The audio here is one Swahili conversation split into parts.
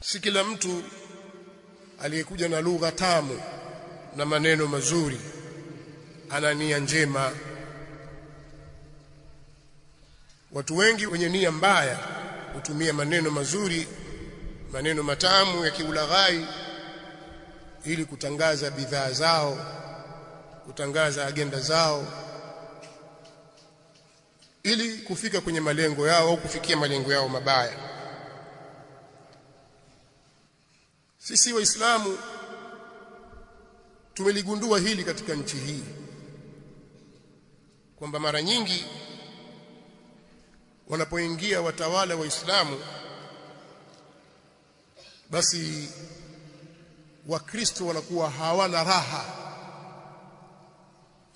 Si kila mtu aliyekuja na lugha tamu na maneno mazuri ana nia njema. Watu wengi wenye nia mbaya hutumia maneno mazuri, maneno matamu ya kiulaghai ili kutangaza bidhaa zao, kutangaza agenda zao, ili kufika kwenye malengo yao au kufikia malengo yao mabaya. Sisi Waislamu tumeligundua hili katika nchi hii, kwamba mara nyingi wanapoingia watawala Waislamu, basi Wakristo wanakuwa hawana raha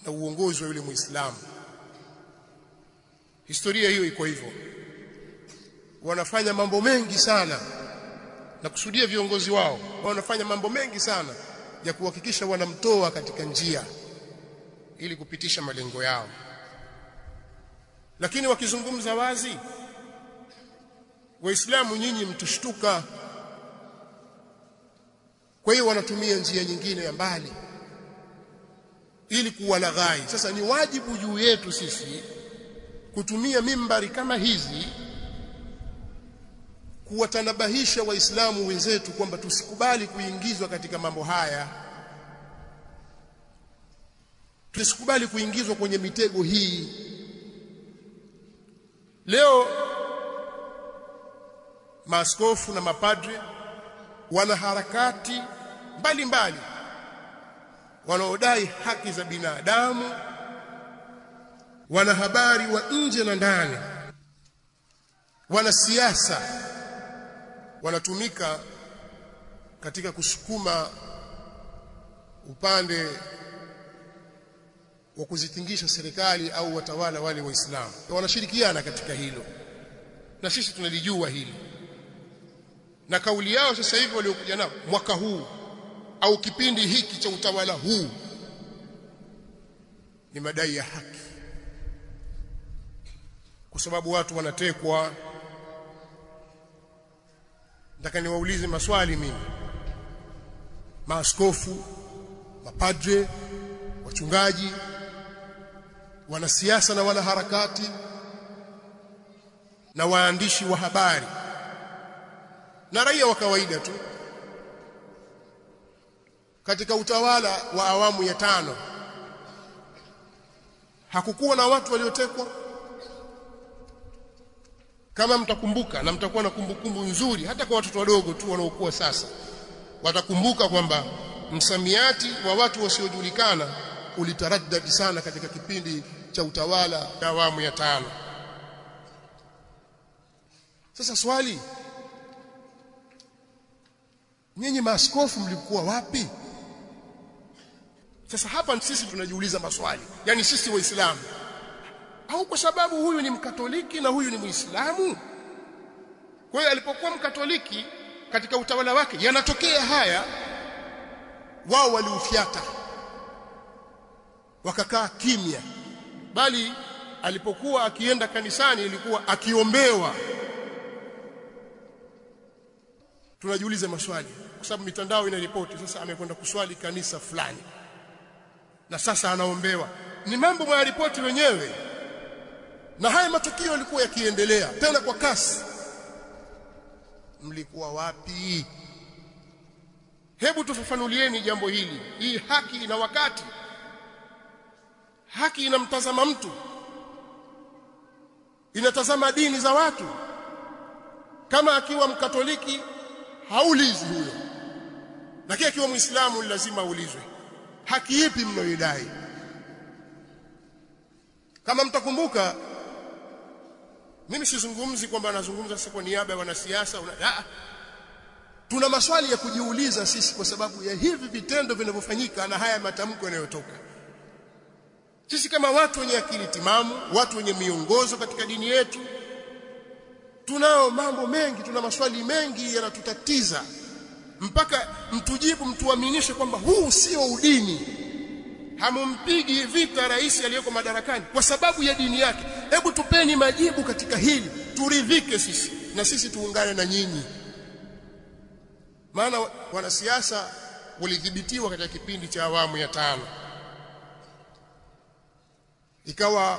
na uongozi wa yule Muislamu. Historia hiyo iko hivyo. Wanafanya mambo mengi sana, na kusudia viongozi wao wanafanya mambo mengi sana ya kuhakikisha wanamtoa katika njia ili kupitisha malengo yao. Lakini wakizungumza wazi, Waislamu nyinyi mtushtuka. Kwa hiyo wanatumia njia nyingine ya mbali ili kuwalaghai. Sasa ni wajibu juu yetu sisi kutumia mimbari kama hizi kuwatanabahisha Waislamu wenzetu kwamba tusikubali kuingizwa katika mambo haya. Tusikubali kuingizwa kwenye mitego hii. Leo maaskofu na mapadre, wanaharakati mbalimbali wanaodai haki za binadamu, wanahabari wa nje na ndani, wanasiasa, wanatumika katika kusukuma upande wa kuzitingisha serikali au watawala wale Waislamu. Wanashirikiana katika hilo, na sisi tunalijua hili. Na kauli yao sasa hivi waliokuja nao mwaka huu au kipindi hiki cha utawala huu ni madai ya haki, kwa sababu watu wanatekwa. Nataka niwaulize maswali mimi, maaskofu, mapadre, wachungaji, wanasiasa na wanaharakati na waandishi wa habari na raia wa kawaida tu, katika utawala wa awamu ya 5 hakukuwa na watu waliotekwa? Kama mtakumbuka, na mtakuwa na kumbukumbu nzuri, hata kwa watoto wadogo tu wanaokuwa sasa, watakumbuka kwamba msamiati wa watu wasiojulikana ulitaraddadi sana katika kipindi cha utawala wa awamu ya 5. Sasa swali, nyinyi maaskofu mlikuwa wapi? Sasa hapa sisi tunajiuliza maswali, yani sisi Waislamu, au kwa sababu huyu ni Mkatoliki na huyu ni Muislamu? Kwa hiyo alipokuwa Mkatoliki katika utawala wake yanatokea haya, wao waliufyata wakakaa kimya, bali alipokuwa akienda kanisani ilikuwa akiombewa. Tunajiuliza maswali kwa sababu mitandao inaripoti sasa amekwenda kuswali kanisa fulani na sasa anaombewa. Ni mambo ya ripoti wenyewe, na haya matukio yalikuwa yakiendelea tena kwa kasi. Mlikuwa wapi? Hebu tufafanulieni jambo hili. Hii haki ina wakati, haki inamtazama mtu, inatazama dini za watu. Kama akiwa Mkatoliki haulizi huyo, lakini akiwa Muislamu lazima aulizwe. Haki ipi mnayoidai? Kama mtakumbuka, mimi sizungumzi kwamba nazungumza sasa kwa niaba ya wanasiasa. Tuna maswali ya kujiuliza sisi kwa sababu ya hivi vitendo vinavyofanyika na haya matamko yanayotoka. Sisi kama watu wenye akili timamu, watu wenye miongozo katika dini yetu, tunao mambo mengi, tuna maswali mengi yanatutatiza, mpaka mtujibu, mtuaminishe kwamba huu sio udini. Hamumpigi vita rais aliyeko madarakani kwa sababu ya dini yake. Hebu tupeni majibu katika hili, turidhike sisi na sisi tuungane na nyinyi. maana wanasiasa walidhibitiwa katika kipindi cha awamu ya 5, ikawa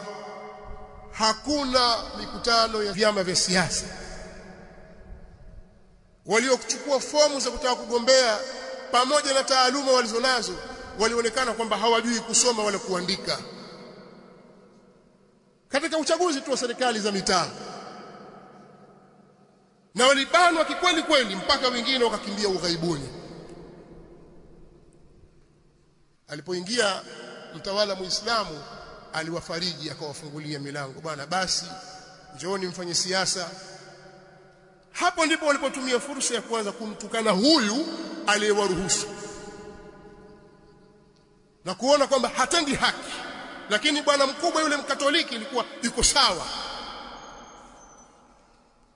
hakuna mikutano ya vyama vya siasa. Waliochukua fomu za kutaka kugombea pamoja na taaluma walizonazo walionekana kwamba hawajui kusoma wala kuandika. Katika uchaguzi tu wa serikali za mitaa, na walibanwa kikweli kweli mpaka wengine wakakimbia ughaibuni. Alipoingia mtawala Muislamu aliwafariji, akawafungulia milango, bwana basi njooni mfanye siasa. Hapo ndipo walipotumia fursa ya kuanza kumtukana huyu aliyewaruhusu na kuona kwamba hatendi haki, lakini bwana mkubwa yule Mkatoliki ilikuwa yuko sawa.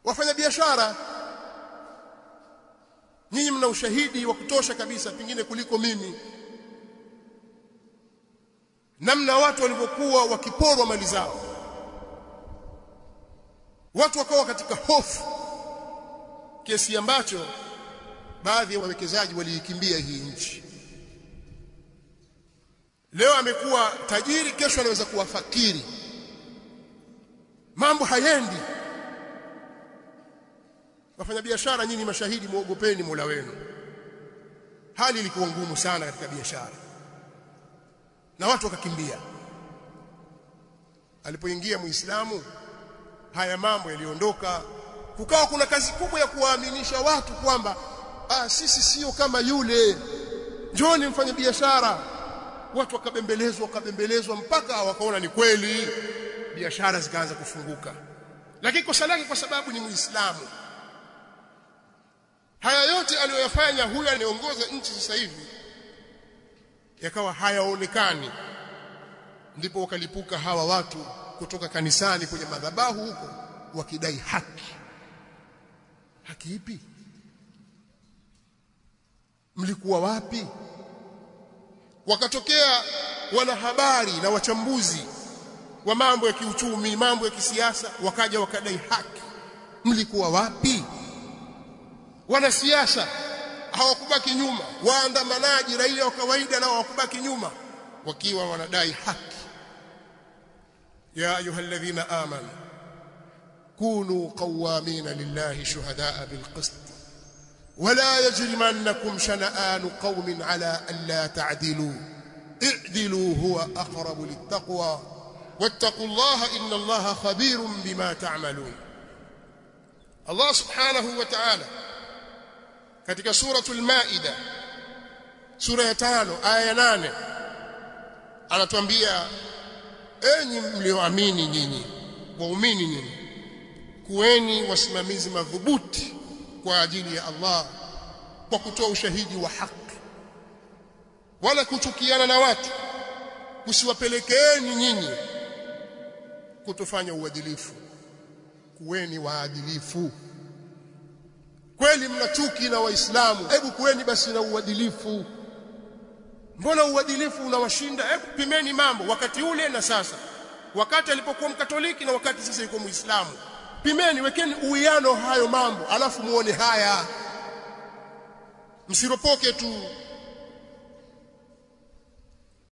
Wafanya biashara, nyinyi mna ushahidi wa kutosha kabisa pengine kuliko mimi, namna watu walivyokuwa wakiporwa mali zao. Watu wakawa katika hofu kiasi ambacho baadhi ya wawekezaji waliikimbia hii nchi. Leo amekuwa tajiri, kesho anaweza kuwa fakiri. Mambo hayendi. Wafanya biashara, nyinyi mashahidi, muogopeni Mola wenu. Hali ilikuwa ngumu sana katika biashara na watu wakakimbia. Alipoingia Muislamu haya mambo yaliondoka, kukawa kuna kazi kubwa ya kuwaaminisha watu kwamba sisi sio kama yule, njooni mfanye biashara. Watu wakabembelezwa mpaka wakaona ni kweli, biashara zikaanza kufunguka. Lakini kosa lake kwa sababu ni Muislamu. Haya yote aliyoyafanya huyu anayeongoza nchi sasa hivi yakawa hayaonekani. Ndipo wakalipuka hawa watu kutoka kanisani kwenye madhabahu huko wakidai haki. Haki ipi? Mlikuwa wapi? Wakatokea wanahabari na wachambuzi wa mambo ya kiuchumi, mambo ya kisiasa, wakaja wakadai haki. Mlikuwa wapi? Wanasiasa hawakubaki nyuma, waandamanaji, raia wa kawaida nao hawakubaki nyuma, wakiwa wanadai haki. Ya ayyuhalladhina amanu kunu qawwamina lillahi shuhadaa bilqist wala yajrimannakum shana'anu qawmin ala alla ta'dilu i'dilu huwa aqrabu littaqwa wattaqullaha innallaha khabirun bima ta'malun. Allah subhanahu wa ta'ala katika suratul Maida sura ya 5 aya ya 8 anatuambia, enyi mlioamini nyinyi, waumini nyinyi, kuweni wasimamizi madhubuti kwa ajili ya Allah kwa kutoa ushahidi wa haki, wala kuchukiana na watu kusiwapelekeeni nyinyi kutofanya uadilifu. Kuweni waadilifu. Kweli mna chuki na Waislamu, hebu kuweni basi na uadilifu. Mbona uadilifu unawashinda? Hebu pimeni mambo wakati ule na sasa, wakati alipokuwa Mkatoliki na wakati sasa yuko Muislamu. Pimeni, wekeni uwiano hayo mambo, alafu muone haya. Msiropoke tu